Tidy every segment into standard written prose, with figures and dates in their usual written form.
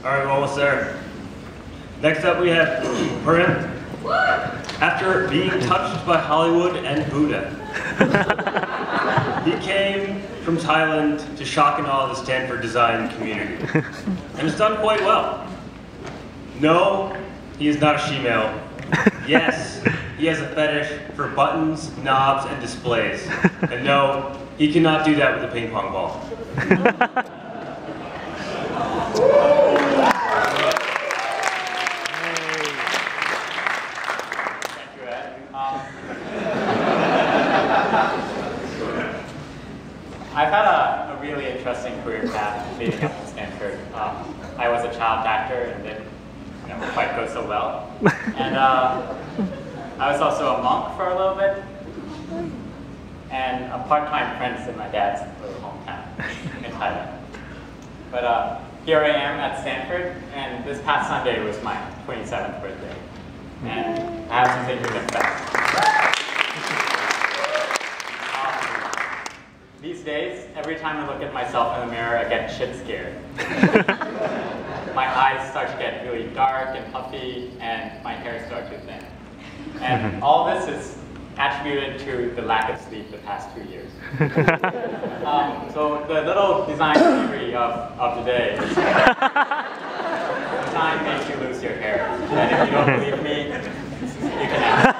All right, we're almost there. Next up, we have Purin. After being touched by Hollywood and Buddha, he came from Thailand to shock and awe the Stanford design community, and has done quite well. No, he is not a she-male. Yes, he has a fetish for buttons, knobs, and displays. And no, he cannot do that with a ping pong ball. I've had a really interesting career path leading up to Stanford. I was a child actor and didn't quite go so well. And I was also a monk for a little bit, and a part-time apprentice in my dad's little hometown in Thailand. But here I am at Stanford, and this past Sunday was my 27th birthday. And I have something to confess. These days, every time I look at myself in the mirror, I get shit scared. My eyes start to get really dark and puffy, and my hair starts to thin. And all this is attributed to the lack of sleep the past 2 years. So the little design theory of the day is design makes you lose your hair. And if you don't believe me, you can ask.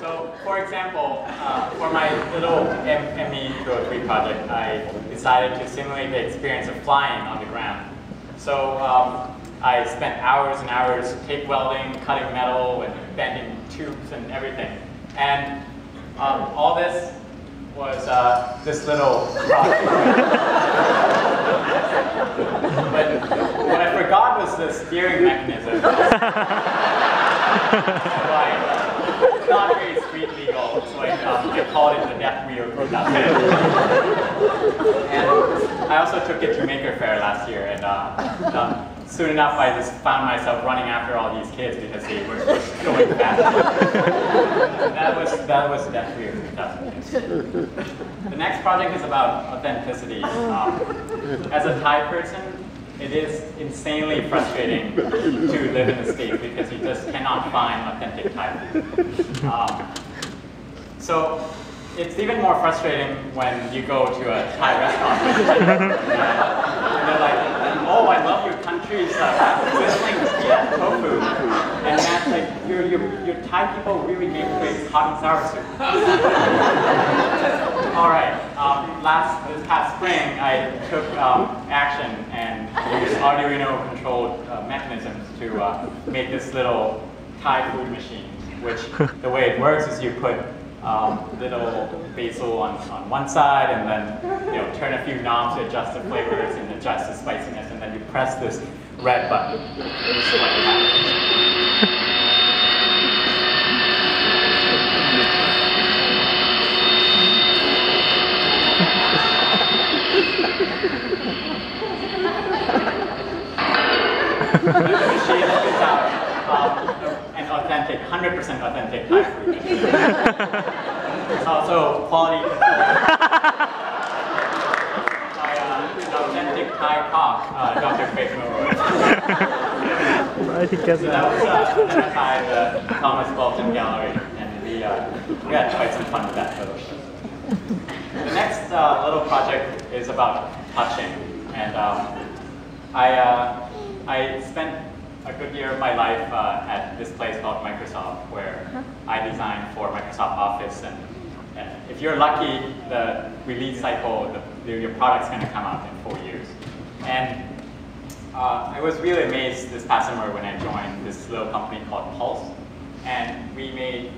So, for example, for my little ME 203 project, I decided to simulate the experience of flying on the ground. So I spent hours and hours TIG welding, cutting metal, and bending tubes and everything. And all this was this little project. But what I forgot was the steering mechanism. It's not very street legal, so I called it the death wheel. And I also took it to Maker Faire last year, and soon enough I just found myself running after all these kids because they were going fast. That was death wheel 2006. The next project is about authenticity. As a Thai person, it is insanely frustrating to live in the States because you just cannot find authentic Thai food. So it's even more frustrating when you go to a Thai restaurant and they're like, "Oh, I love your country's sizzling tofu," and that's like, your Thai people really make great hot and sour soup. All right. This past spring, I took action and used Arduino-controlled mechanisms to make this little Thai food machine. Which the way it works is you put little basil on one side, and then turn a few knobs to adjust the flavors and adjust the spiciness, and then you press this red button. Just like that. The machine spits out an authentic, 100% authentic Thai food. It's also quality control by an authentic Thai cock, Dr. Faith Milroy. So that was by the Thomas Bolton Gallery, and we had quite some fun with that photo show. The next little project is about touching, and I spent a good year of my life at this place called Microsoft, where I designed for Microsoft Office, and if you're lucky, the release cycle, your product's going to come out in 4 years. And I was really amazed this past summer when I joined this little company called Pulse, and we made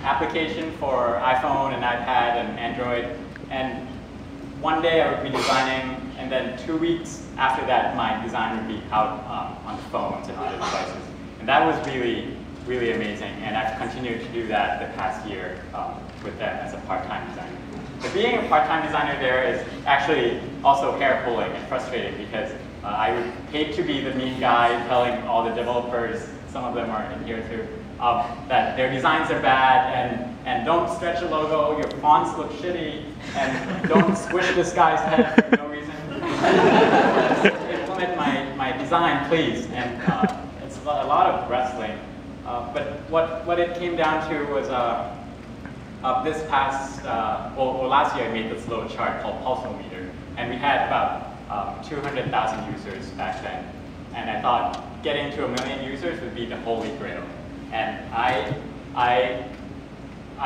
application for iPhone and iPad and Android, and one day I would be designing, and then 2 weeks after that, my design would be out on phones and other devices. And that was really, really amazing, and I've continued to do that the past year with them as a part-time designer. But being a part-time designer there is actually also hair-pulling and frustrating because I would hate to be the mean guy telling all the developers, some of them are in here too, that their designs are bad and don't stretch the logo, your fonts look shitty, and don't squish this guy's head for no reason. Just implement my design, please. And it's a lot of wrestling. But what it came down to was this past, last year I made this little chart called Pulsometer, and we had about 200,000 users back then. And I thought getting to 1 million users would be the holy grail. And I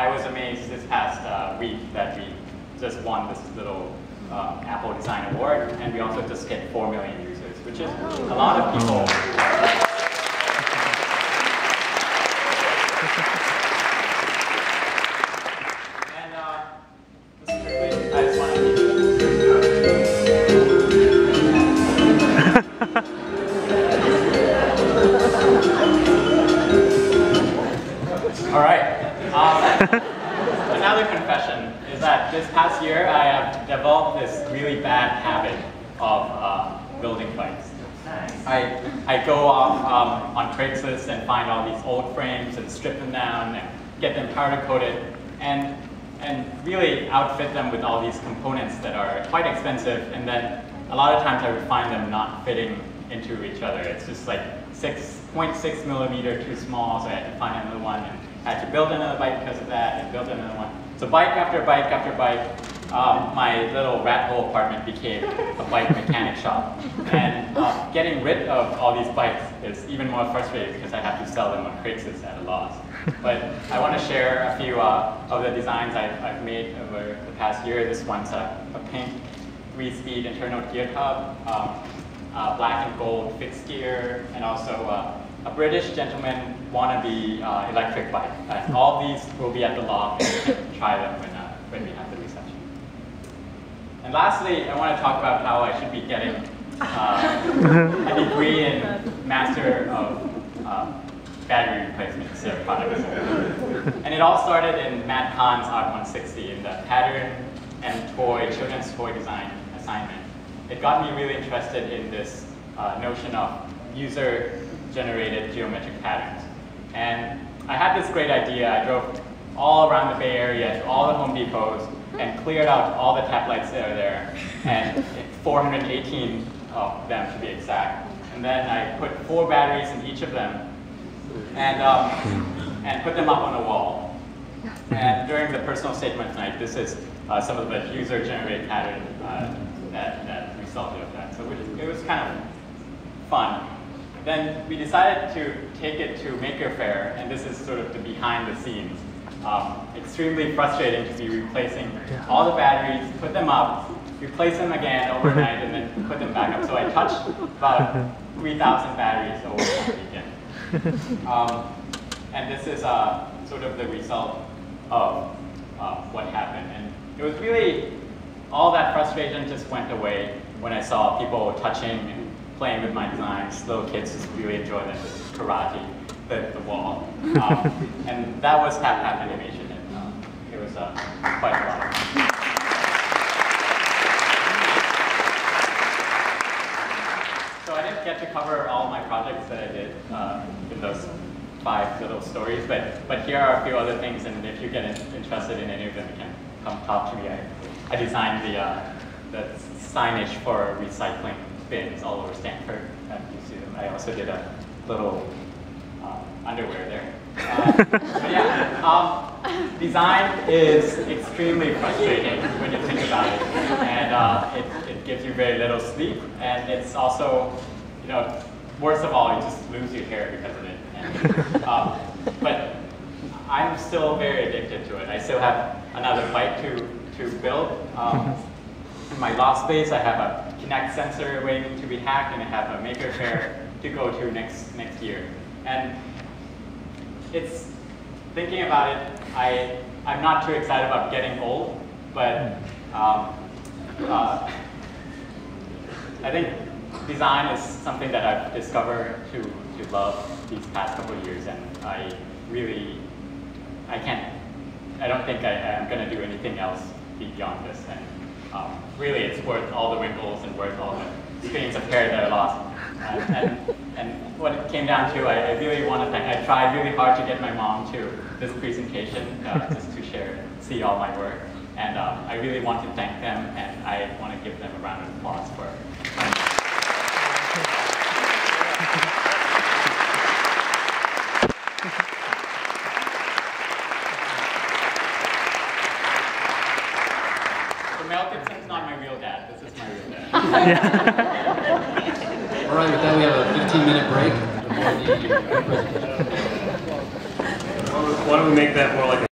was amazed this past week that we just won this little Apple Design Award, and we also just hit 4 million users, which is a lot of people. And just quickly, I just want to All right. Another confession is that this past year I have developed this really bad habit of building bikes. I go off on Craigslist and find all these old frames and strip them down and get them powder coated and really outfit them with all these components that are quite expensive, and then a lot of times I would find them not fitting into each other. It's just like 6.6 millimeter too small, so I had to find another one, and I had to build another bike because of that, and build another one. So bike after bike after bike, my little rat hole apartment became a bike mechanic shop. And getting rid of all these bikes is even more frustrating because I have to sell them on Craigslist at a loss. But I want to share a few of the designs I've made over the past year. This one's a pink 3-speed internal gear hub, black and gold fixed gear, and also a British gentleman wannabe electric bike. All these will be at the loft, and you can try them when we have the reception. And lastly, I want to talk about how I should be getting a degree in Master of Battery Replacement instead of Product Design. And it all started in Matt Kahn's Art 160 in the pattern and children's toy design assignment. It got me really interested in this notion of user-generated geometric patterns. And I had this great idea. I drove all around the Bay Area to all the Home Depots and cleared out all the tap lights that are there, and 418 of them to be exact. And then I put 4 batteries in each of them and put them up on a wall. And during the personal statement tonight, this is some of the user-generated pattern that resulted of that. So it was kind of fun. Then we decided to take it to Maker Faire, and this is sort of the behind the scenes. Extremely frustrating to be replacing all the batteries, put them up, replace them again overnight, and then put them back up. So I touched about 3,000 batteries over the weekend. And this is sort of the result of what happened. And it was really, all that frustration just went away when I saw people touching and playing with my designs. Little kids just really enjoy them, karate, the wall. And that was Tap Tap animation. And it was quite a lot of fun. So I didn't get to cover all my projects that I did in those 5 little stories, but here are a few other things, and if you get interested in any of them, you can come talk to me. I designed the signage for recycling bins all over Stanford. You see them. I also did a little underwear there. But yeah, design is extremely frustrating when you think about it, and it gives you very little sleep, and it's also, worst of all, you just lose your hair because of it. And, but I'm still very addicted to it. I still have another bike to build. In my loft space, I have a Kinect sensor waiting to be hacked, and I have a Maker Faire to go to next year. And it's, thinking about it, I'm not too excited about getting old, but I think design is something that I've discovered to love these past couple of years, and I don't think I'm going to do anything else beyond this. And really, it's worth all the wrinkles and worth all the streams of hair that I lost. And what it came down to, I really want to thank, I tried really hard to get my mom to this presentation just to see all my work. And I really want to thank them, and I want to give them a round of applause for it. So Mel Gibson's not my real dad. This is my real dad. All right, with that we have a 15-minute break before the presentation. Why don't we make that more like a